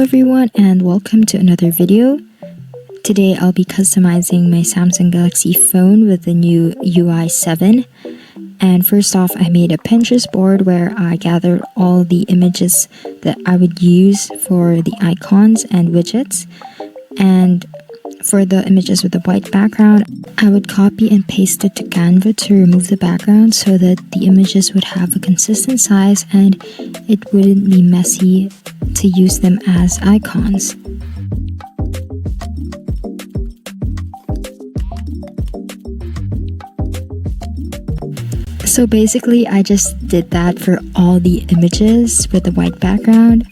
everyone and welcome to another video. Today I'll be customizing my Samsung Galaxy phone with the new UI 7. And first off, I made a Pinterest board where I gathered all the images that I would use for the icons and widgets. And for the images with the white background, I would copy and paste it to Canva to remove the background so that the images would have a consistent size and it wouldn't be messy to use them as icons. So basically, I just did that for all the images with the white background,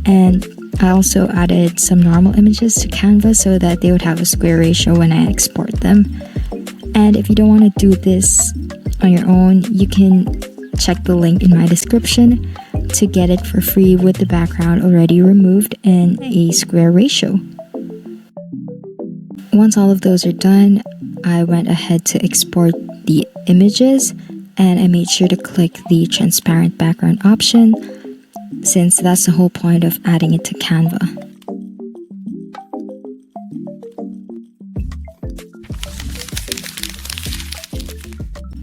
and I also added some normal images to Canva so that they would have a square ratio when I export them. And if you don't want to do this on your own, you can check the link in my description to get it for free with the background already removed in a square ratio. Once all of those are done, I went ahead to export the images and I made sure to click the transparent background option, since that's the whole point of adding it to Canva.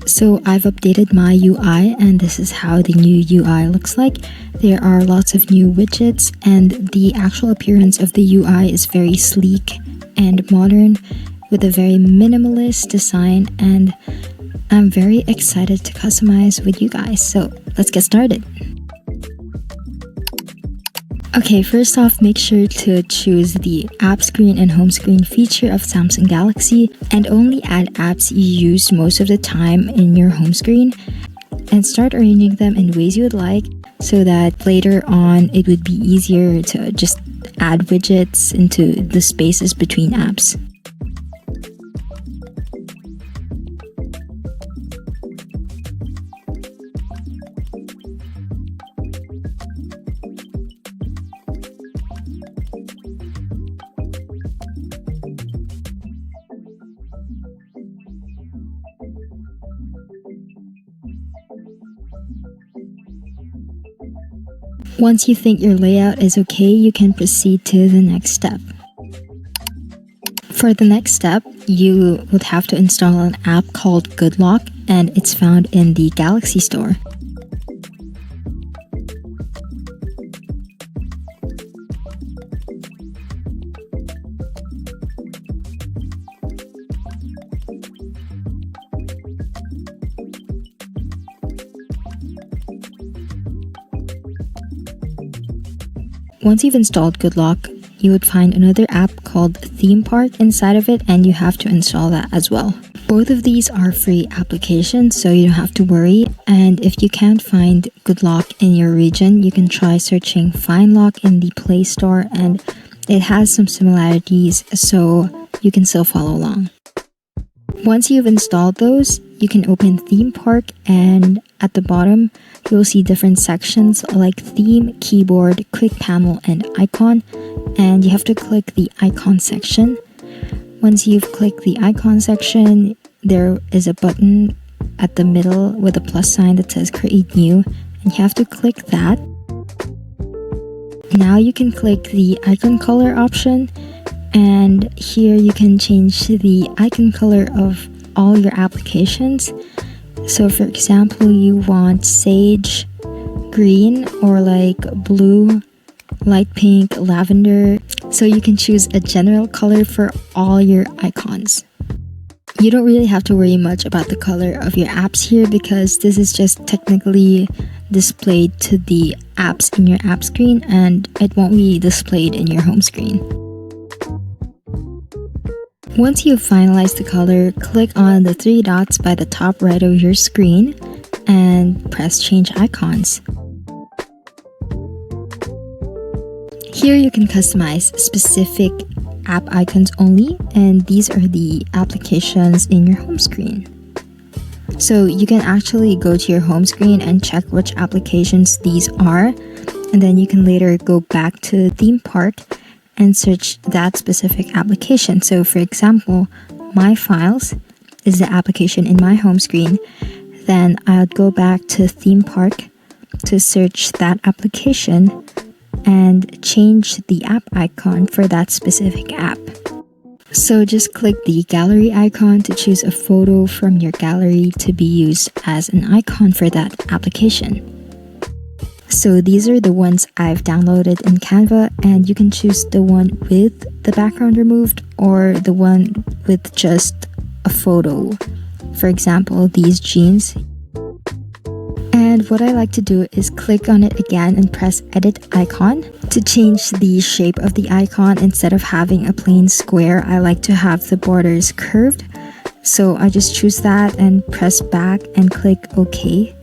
So I've updated my UI and this is how the new UI looks like. There are lots of new widgets and the actual appearance of the UI is very sleek and modern with a very minimalist design, and I'm very excited to customize with you guys. So let's get started. Okay, first off, make sure to choose the app screen and home screen feature of Samsung Galaxy and only add apps you use most of the time in your home screen, and start arranging them in ways you would like so that later on it would be easier to just add widgets into the spaces between apps. Once you think your layout is okay, you can proceed to the next step. For the next step, you would have to install an app called GoodLock, and it's found in the Galaxy Store. Once you've installed GoodLock, you would find another app called Theme Park inside of it, and you have to install that as well. Both of these are free applications, so you don't have to worry. And if you can't find GoodLock in your region, you can try searching FindLock in the Play Store, and it has some similarities, so you can still follow along. Once you've installed those, you can open Theme Park, and at the bottom, you'll see different sections like Theme, Keyboard, Quick Panel, and Icon, and you have to click the Icon section. Once you've clicked the Icon section, there is a button at the middle with a plus sign that says Create New, and you have to click that. Now you can click the icon color option, and here you can change the icon color of all your applications. So for example, you want sage, green, or like blue, light pink, lavender. So you can choose a general color for all your icons. You don't really have to worry much about the color of your apps here because this is just technically displayed to the apps in your app screen and it won't be displayed in your home screen. Once you've finalized the color, click on the three dots by the top right of your screen and press Change Icons. Here you can customize specific app icons only, and these are the applications in your home screen. So you can actually go to your home screen and check which applications these are, and then you can later go back to Theme Park and search that specific application. So for example, My Files is the application in my home screen. Then I'll go back to Theme Park to search that application, and change the app icon for that specific app. So just click the gallery icon to choose a photo from your gallery to be used as an icon for that application. So these are the ones I've downloaded in Canva, and you can choose the one with the background removed or the one with just a photo. For example, these jeans. And what I like to do is click on it again and press edit icon. To change the shape of the icon, instead of having a plain square, I like to have the borders curved. So I just choose that and press back and click OK.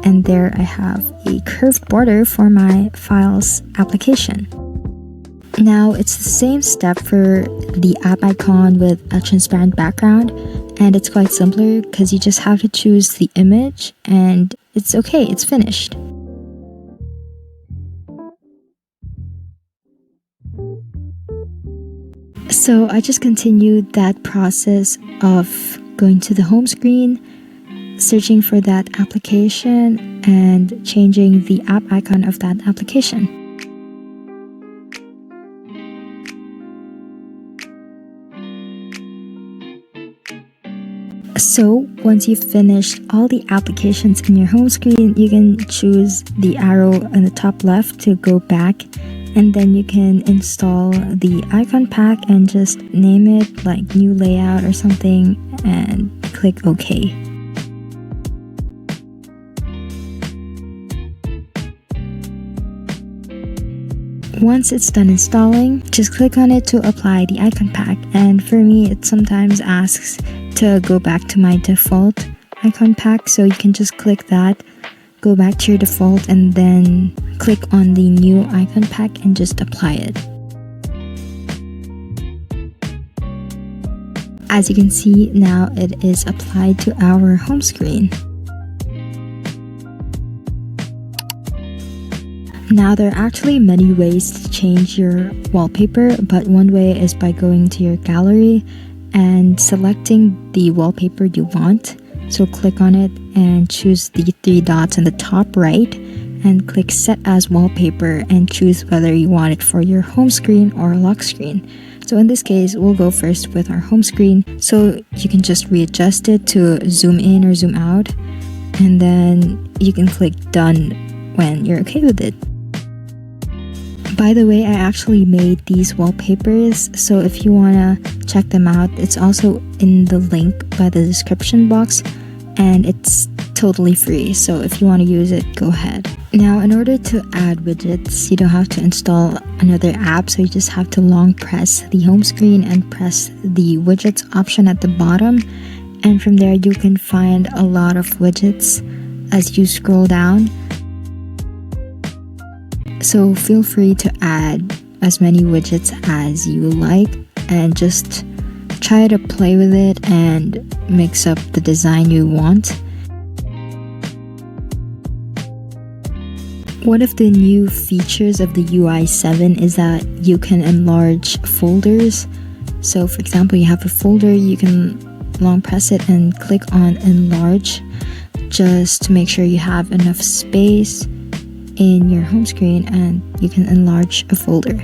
And there I have a curved border for my files application. Now it's the same step for the app icon with a transparent background, and it's quite simpler because you just have to choose the image and it's okay, it's finished. So I just continued that process of going to the home screen, searching for that application, and changing the app icon of that application. So once you've finished all the applications in your home screen, you can choose the arrow on the top left to go back, and then you can install the icon pack and just name it like new layout or something and click OK. Once it's done installing, just click on it to apply the icon pack, and for me it sometimes asks to go back to my default icon pack, so you can just click that, go back to your default, and then click on the new icon pack and just apply it. As you can see, now it is applied to our home screen. Now there are actually many ways to change your wallpaper, but one way is by going to your gallery and selecting the wallpaper you want. So click on it and choose the three dots on the top right and click set as wallpaper and choose whether you want it for your home screen or lock screen. So in this case, we'll go first with our home screen. So you can just readjust it to zoom in or zoom out, and then you can click done when you're okay with it. By the way, I actually made these wallpapers, so if you wanna check them out, it's also in the link by the description box, and it's totally free, so if you want to use it, go ahead. Now, in order to add widgets, you don't have to install another app, so you just have to long press the home screen and press the widgets option at the bottom, and from there you can find a lot of widgets as you scroll down. So feel free to add as many widgets as you like and just try to play with it and mix up the design you want. One of the new features of the UI 7 is that you can enlarge folders. So for example, you have a folder, you can long press it and click on enlarge just to make sure you have enough space in your home screen and you can enlarge a folder.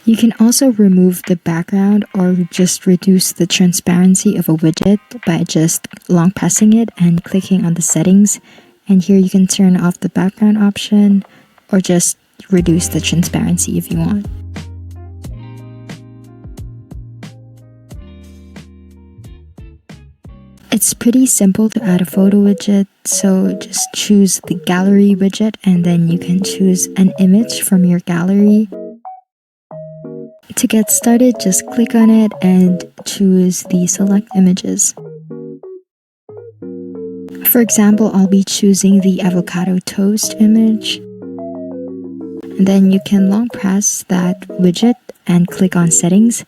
You can also remove the background or just reduce the transparency of a widget by just long pressing it and clicking on the settings. And here you can turn off the background option or just reduce the transparency if you want. It's pretty simple to add a photo widget, so just choose the gallery widget and then you can choose an image from your gallery. To get started, just click on it and choose the select images. For example, I'll be choosing the avocado toast image. And then you can long press that widget and click on settings.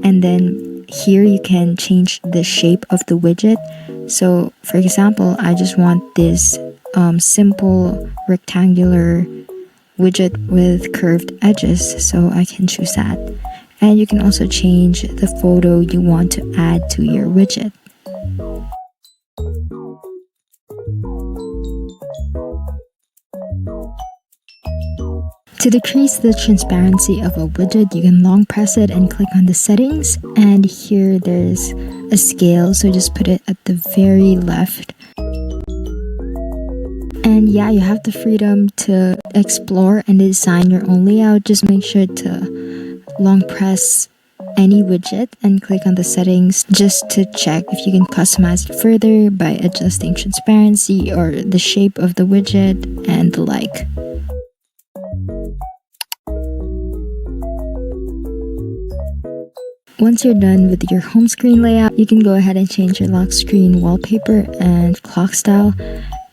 and then here you can change the shape of the widget. So for example, I just want this simple rectangular widget with curved edges, so I can choose that. And you can also change the photo you want to add to your widget. To decrease the transparency of a widget, you can long press it and click on the settings, and here there's a scale, so just put it at the very left. And yeah, you have the freedom to explore and design your own layout. Just make sure to long press any widget and click on the settings just to check if you can customize it further by adjusting transparency or the shape of the widget and the like. Once you're done with your home screen layout, you can go ahead and change your lock screen wallpaper and clock style.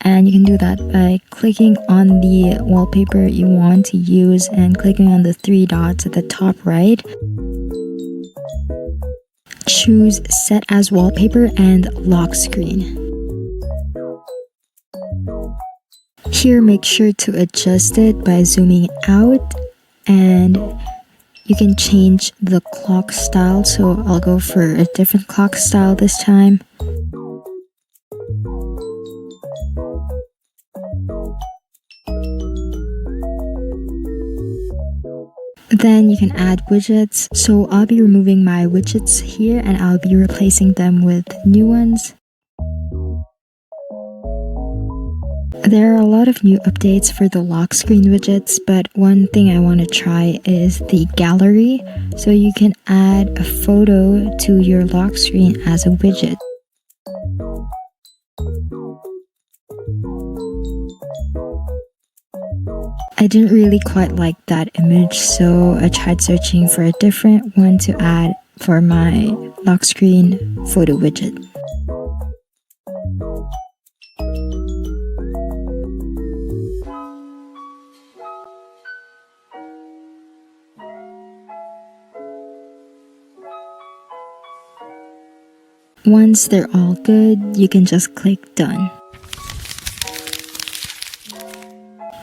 And you can do that by clicking on the wallpaper you want to use and clicking on the three dots at the top right. Choose Set as Wallpaper and Lock Screen. Here, make sure to adjust it by zooming out, and you can change the clock style, so I'll go for a different clock style this time. Then you can add widgets. So I'll be removing my widgets here and I'll be replacing them with new ones. There are a lot of new updates for the lock screen widgets, but one thing I want to try is the gallery. So you can add a photo to your lock screen as a widget. I didn't really quite like that image, so I tried searching for a different one to add for my lock screen photo widget. Once they're all good, you can just click done.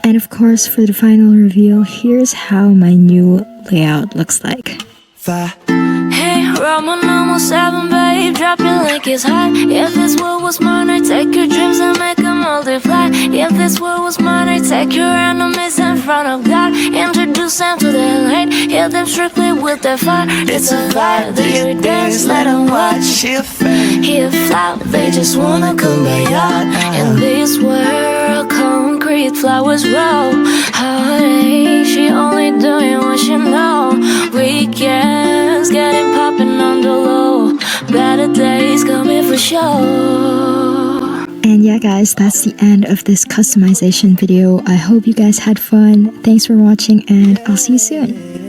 And of course, for the final reveal, here's how my new layout looks like. Hey, Roman number 7, babe, drop it like it's hot. If this world was mine, I'd take your dreams and make them multiply. If this world was mine, I'd take your enemies in front of God. Introduce them to their light, hit them strictly with their fire. It's a vibe, they dance, let them watch. Here flout, they just wanna kumbaya. In this world, concrete flowers grow. Heartache, she only doing what she know. Weekends, getting popping on the low. Better days coming for sure. And yeah guys, that's the end of this customization video. I hope you guys had fun. Thanks for watching and I'll see you soon.